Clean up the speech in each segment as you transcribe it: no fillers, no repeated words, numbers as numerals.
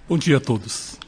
Bom dia a todos.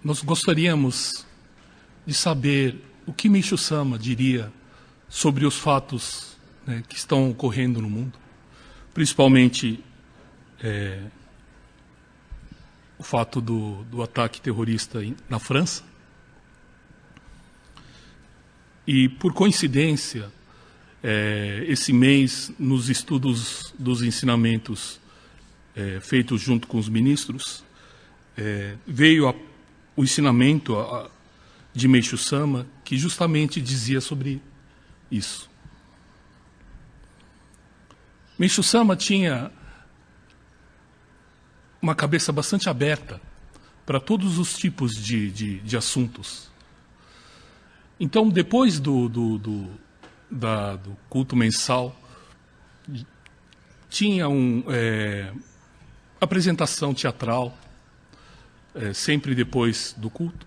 Nós gostaríamos de saber o que Meishu Sama diria sobre os fatos, que estão ocorrendo no mundo, principalmente o fato do ataque terrorista na França. E, por coincidência, esse mês, nos estudos dos ensinamentos feitos junto com os ministros, veio o ensinamento de Meishu Sama, que justamente dizia sobre isso. Meishu Sama tinha uma cabeça bastante aberta para todos os tipos de assuntos. Então, depois do culto mensal, tinha uma apresentação teatral, sempre depois do culto.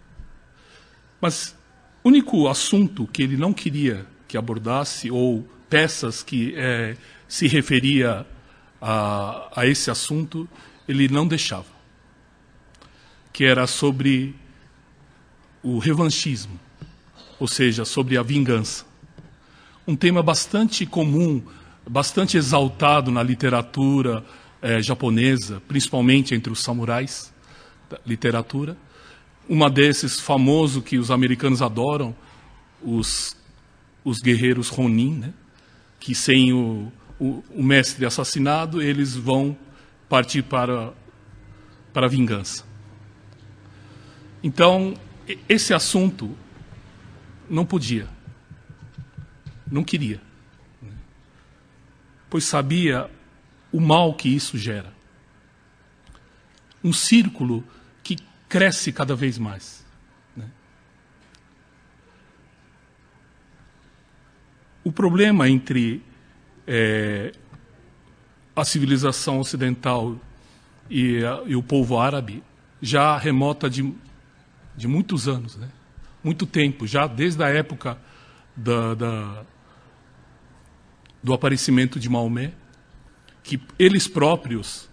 Mas o único assunto que ele não queria que abordasse, ou peças que se referia a esse assunto, ele não deixava, que era sobre o revanchismo, ou seja, sobre a vingança. Um tema bastante comum, bastante exaltado na literatura japonesa, principalmente entre os samurais da literatura. Uma desses famoso que os americanos adoram, os guerreiros Ronin, que sem o mestre assassinado, eles vão partir para a vingança. Então, esse assunto não podia, não queria, pois sabia o mal que isso gera. Um círculo que cresce cada vez mais. O problema entre a civilização ocidental e o povo árabe já remota de muitos anos, muito tempo, já desde a época do aparecimento de Maomé, que eles próprios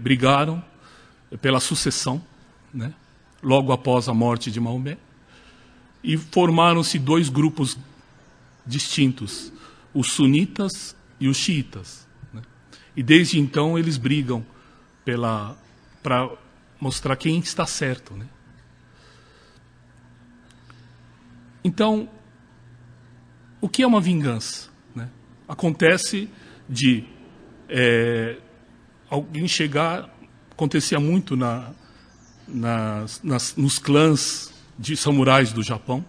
brigaram pela sucessão, logo após a morte de Maomé, e formaram-se dois grupos distintos, os sunitas e os xiitas. E desde então eles brigam para mostrar quem está certo. Então, o que é uma vingança? Acontece de alguém chegar, acontecia muito nos clãs de samurais do Japão,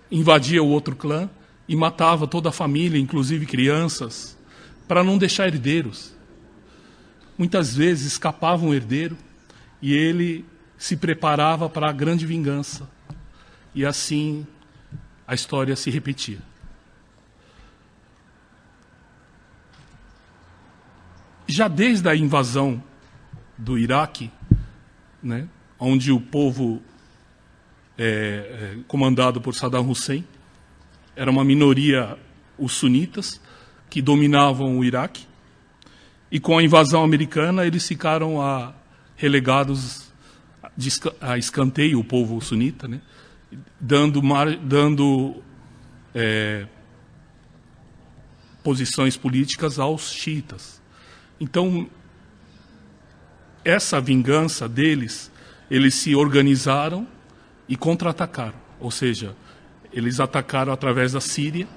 invadia o outro clã e matava toda a família, inclusive crianças, para não deixar herdeiros. Muitas vezes escapava um herdeiro e ele se preparava para a grande vingança. E assim a história se repetia. Já desde a invasão do Iraque, onde o povo comandado por Saddam Hussein era uma minoria, os sunitas, que dominavam o Iraque, e com a invasão americana eles ficaram relegados a escanteio, o povo sunita, dando posições políticas aos xiitas. Então, essa vingança deles, eles se organizaram e contra-atacaram. Ou seja, eles atacaram através da Síria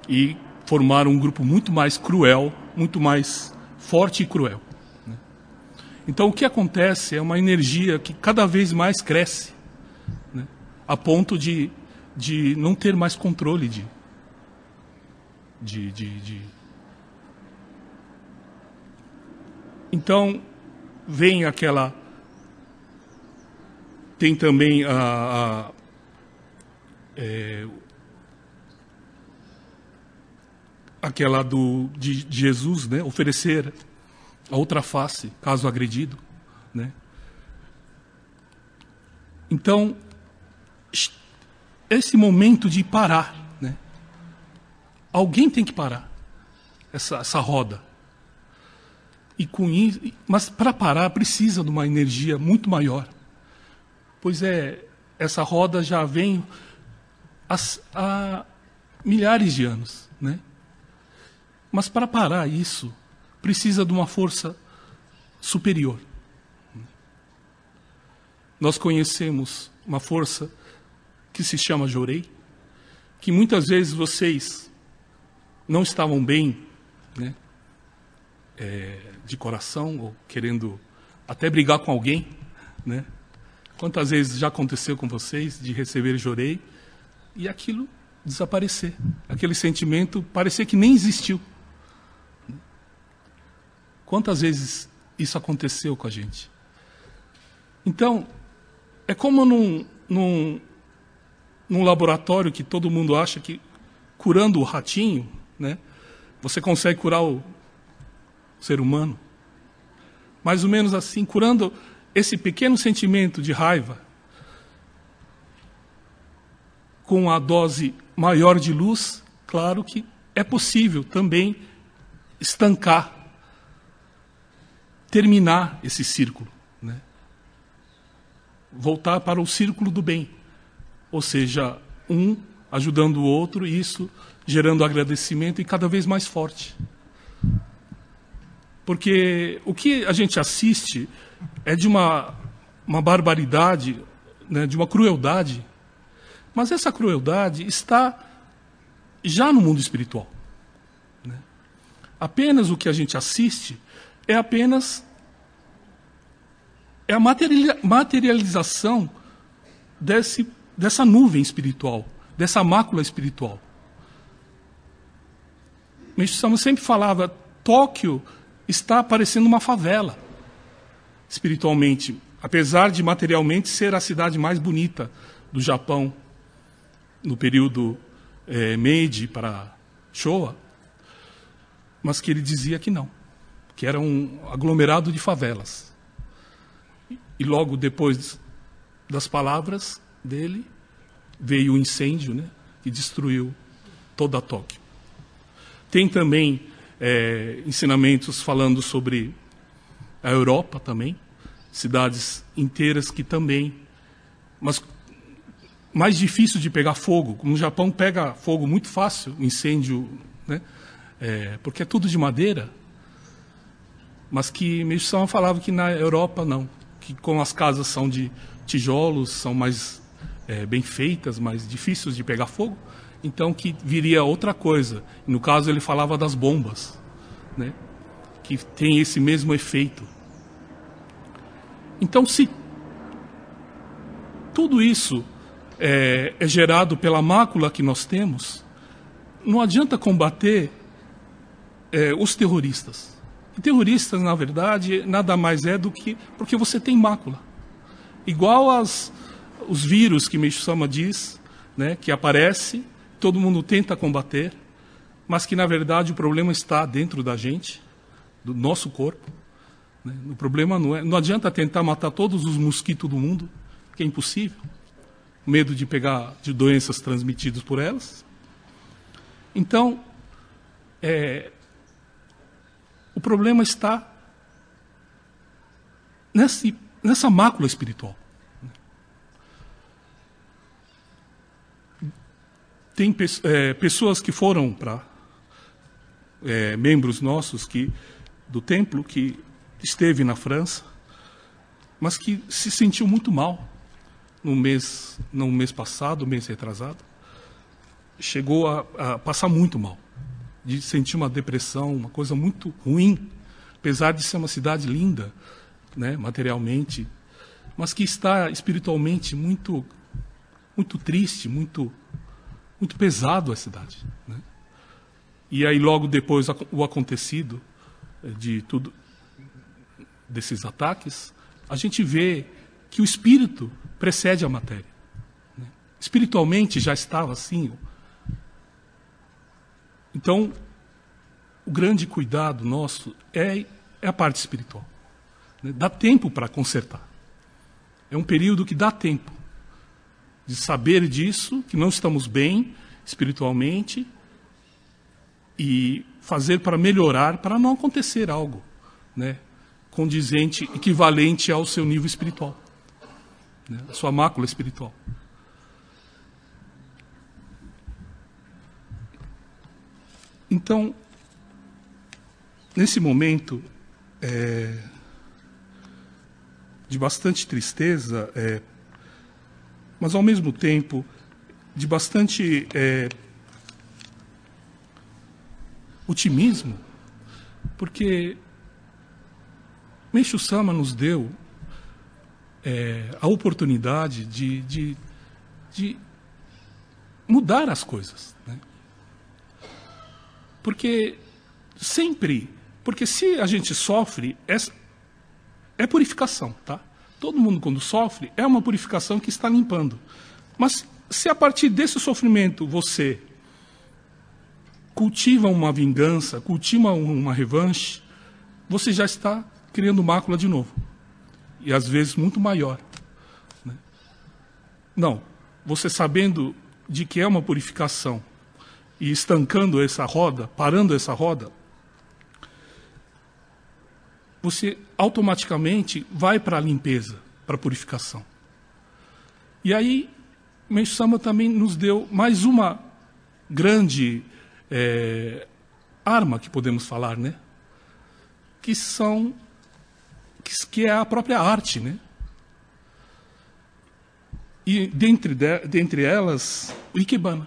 e formaram um grupo muito mais cruel, muito mais forte e cruel. Então, o que acontece é uma energia que cada vez mais cresce, a ponto de não ter mais controle Então, vem aquela... Tem também aquela de Jesus, oferecer a outra face, caso agredido, Então, esse momento de parar, né? Alguém tem que parar essa roda. E com isso, mas para parar precisa de uma energia muito maior. Pois essa roda já vem há milhares de anos, né? Mas para parar isso, precisa de uma força superior. Nós conhecemos uma força que se chama Jorei, que muitas vezes vocês não estavam bem, né, de coração, ou querendo até brigar com alguém, né? Quantas vezes já aconteceu com vocês de receber Jorei e aquilo desaparecer, aquele sentimento parecer que nem existiu. Quantas vezes isso aconteceu com a gente? Então, é como num laboratório que todo mundo acha que curando o ratinho, né, você consegue curar o ser humano. Mais ou menos assim, curando esse pequeno sentimento de raiva com a dose maior de luz, claro que é possível também estancar, terminar esse círculo, né? Voltar para o círculo do bem, ou seja, um ajudando o outro, e isso gerando agradecimento e cada vez mais forte. Porque o que a gente assiste é de uma barbaridade, né, de uma crueldade, mas essa crueldade está já no mundo espiritual, né? Apenas o que a gente assiste é apenas a materialização dessa nuvem espiritual, dessa mácula espiritual. Meixo Sama sempre falava, Tóquio está parecendo uma favela, espiritualmente, apesar de materialmente ser a cidade mais bonita do Japão, no período Meiji para Showa, mas que ele dizia que não, que era um aglomerado de favelas. E logo depois das palavras dele, veio o incêndio, né, que destruiu toda a Tóquio. Tem também ensinamentos falando sobre a Europa também, cidades inteiras que também, mas mais difícil de pegar fogo. Como no Japão pega fogo muito fácil, o incêndio, né, porque é tudo de madeira, mas que Meixo Sama falava que na Europa não, que como as casas são de tijolos, são mais bem feitas, mais difíceis de pegar fogo, então que viria outra coisa. No caso ele falava das bombas, né, que tem esse mesmo efeito. Então se tudo isso é gerado pela mácula que nós temos, não adianta combater os terroristas. E terroristas, na verdade, nada mais é do que porque você tem mácula. Igual os vírus que Meixo Sama diz, né, que aparece, todo mundo tenta combater, mas que, na verdade, o problema está dentro da gente, do nosso corpo, né? O problema não adianta tentar matar todos os mosquitos do mundo, que é impossível. Medo de pegar de doenças transmitidas por elas. Então, o problema está nessa mácula espiritual. Tem pessoas que foram para membros nossos do templo que esteve na França, mas que se sentiu muito mal no mês passado, mês retrasado. Chegou a passar muito mal, de sentir uma depressão, uma coisa muito ruim, apesar de ser uma cidade linda, né, materialmente, mas que está espiritualmente muito, muito triste, muito, muito pesado a cidade, né? E aí logo depois o acontecido de tudo desses ataques, a gente vê que o espírito precede a matéria, né? Espiritualmente já estava assim. Então, o grande cuidado nosso é a parte espiritual, né? Dá tempo para consertar. É um período que dá tempo de saber disso, que não estamos bem espiritualmente, e fazer para melhorar, para não acontecer algo, né, condizente, equivalente ao seu nível espiritual, né, a sua mácula espiritual. Então, nesse momento de bastante tristeza, mas ao mesmo tempo de bastante otimismo, porque Meishu Sama nos deu a oportunidade de mudar as coisas, né? Porque se a gente sofre, é purificação, tá? Todo mundo, quando sofre, é uma purificação que está limpando. Mas se a partir desse sofrimento você cultiva uma vingança, cultiva uma revanche, você já está criando mácula de novo. E às vezes muito maior, né? Não, você sabendo de que é uma purificação e estancando essa roda, parando essa roda, você automaticamente vai para a limpeza, para a purificação. E aí, Meishu Sama também nos deu mais uma grande arma que podemos falar, né? Que é a própria arte, né? E dentre elas, o Ikebana.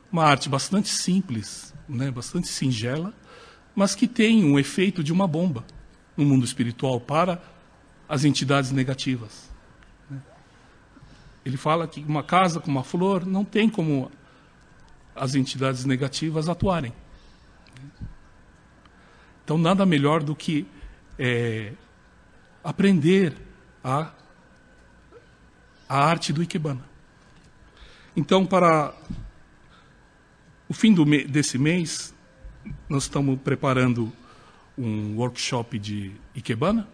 Uma arte bastante simples, né? Bastante singela, mas que tem um efeito de uma bomba no mundo espiritual para as entidades negativas, né? Ele fala que uma casa com uma flor não tem como as entidades negativas atuarem. Então, nada melhor do que aprender a arte do Ikebana. Então, para o fim desse mês, nós estamos preparando um workshop de Ikebana,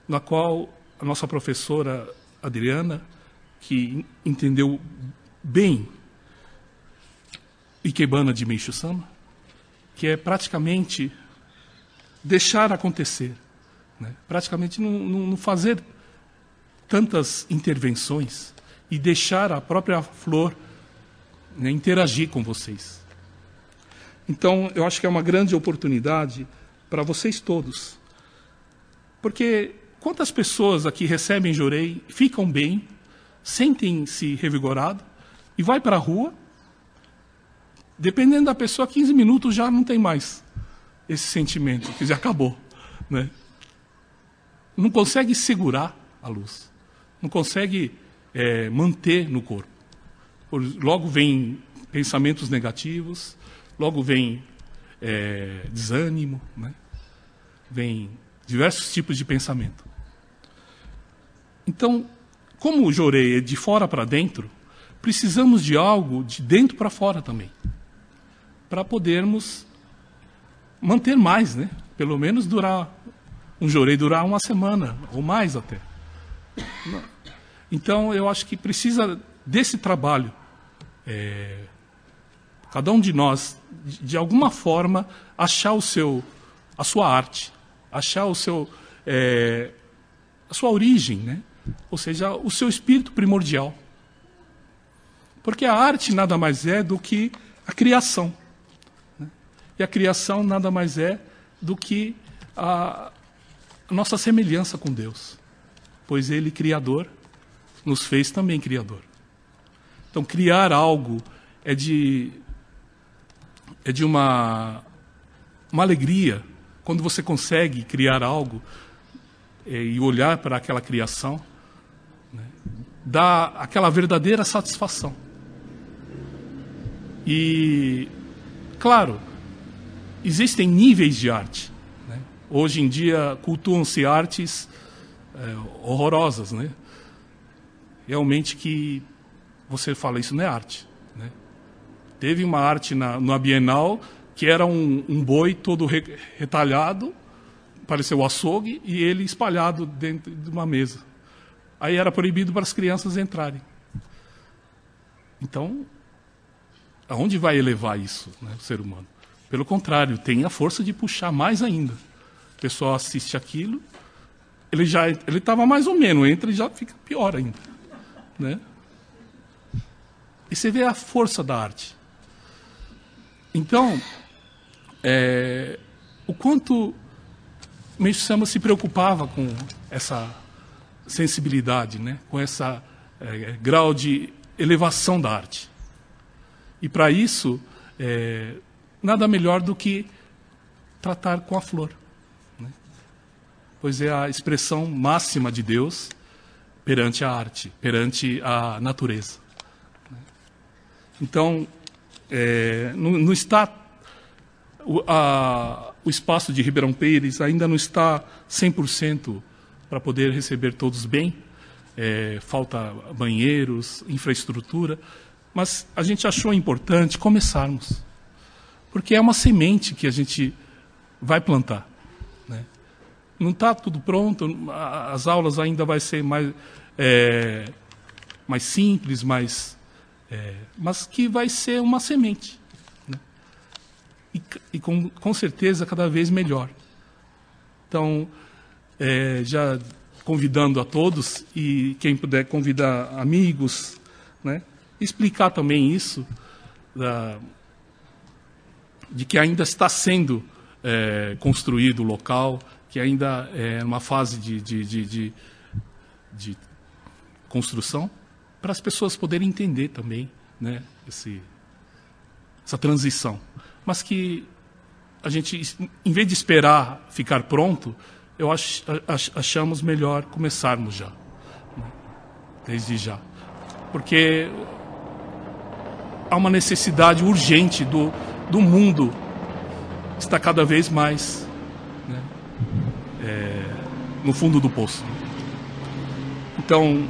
na qual a nossa professora Adriana, que entendeu bem Ikebana de Meishu Sama, que é praticamente deixar acontecer, né? Praticamente não fazer tantas intervenções e deixar a própria flor, né, interagir com vocês. Então, eu acho que é uma grande oportunidade para vocês todos. Porque quantas pessoas aqui recebem Jorei, ficam bem, sentem-se revigorados e vai para a rua, dependendo da pessoa, 15 minutos já não tem mais esse sentimento, que já acabou, né? Não consegue segurar a luz, não consegue manter no corpo. Logo vem pensamentos negativos, logo vem desânimo, né? Vem diversos tipos de pensamento. Então, como o Jorei é de fora para dentro, precisamos de algo de dentro para fora também, para podermos manter mais, né? Pelo menos um Jorei durar uma semana, ou mais até. Então, eu acho que precisa desse trabalho. Cada um de nós, de alguma forma, achar a sua arte, achar a sua origem, né? Ou seja, o seu espírito primordial. Porque a arte nada mais é do que a criação, né? E a criação nada mais é do que a nossa semelhança com Deus. Pois Ele, Criador, nos fez também Criador. Então, criar algo é de uma alegria quando você consegue criar algo e olhar para aquela criação, né, dá aquela verdadeira satisfação. E, claro, existem níveis de arte, né? Hoje em dia cultuam-se artes horrorosas, né? Realmente que você fala, isso não é arte, né? Teve uma arte na Bienal que era um boi todo retalhado, pareceu o açougue, e ele espalhado dentro de uma mesa. Aí era proibido para as crianças entrarem. Então, aonde vai elevar isso, né, o ser humano? Pelo contrário, tem a força de puxar mais ainda. O pessoal assiste aquilo, ele estava mais ou menos, entra e já fica pior ainda, né? E você vê a força da arte. Então, o quanto o Meixo Sama se preocupava com essa sensibilidade, né? Com essa grau de elevação da arte. E para isso, nada melhor do que tratar com a flor, né? Pois é a expressão máxima de Deus perante a arte, perante a natureza. Então, não está o espaço de Ribeirão Pires ainda não está 100% para poder receber todos bem. Falta banheiros, infraestrutura, mas a gente achou importante começarmos, porque é uma semente que a gente vai plantar, né? Não está tudo pronto, as aulas ainda vai ser mais simples, mas que vai ser uma semente, né? E com certeza cada vez melhor. Então, já convidando a todos, e quem puder convidar amigos, né? Explicar também isso, de que ainda está sendo construído o local, que ainda é uma fase de construção, para as pessoas poderem entender também, né, essa transição. Mas que a gente, em vez de esperar ficar pronto, achamos melhor começarmos já, né, desde já. Porque há uma necessidade urgente do mundo, está cada vez mais, né, no fundo do poço. Então,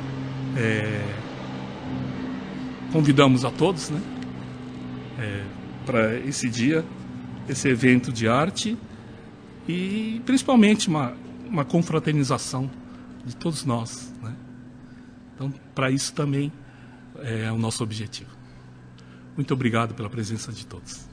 convidamos a todos, né, para esse dia, esse evento de arte e principalmente uma confraternização de todos nós, né? Então, para isso também é o nosso objetivo. Muito obrigado pela presença de todos.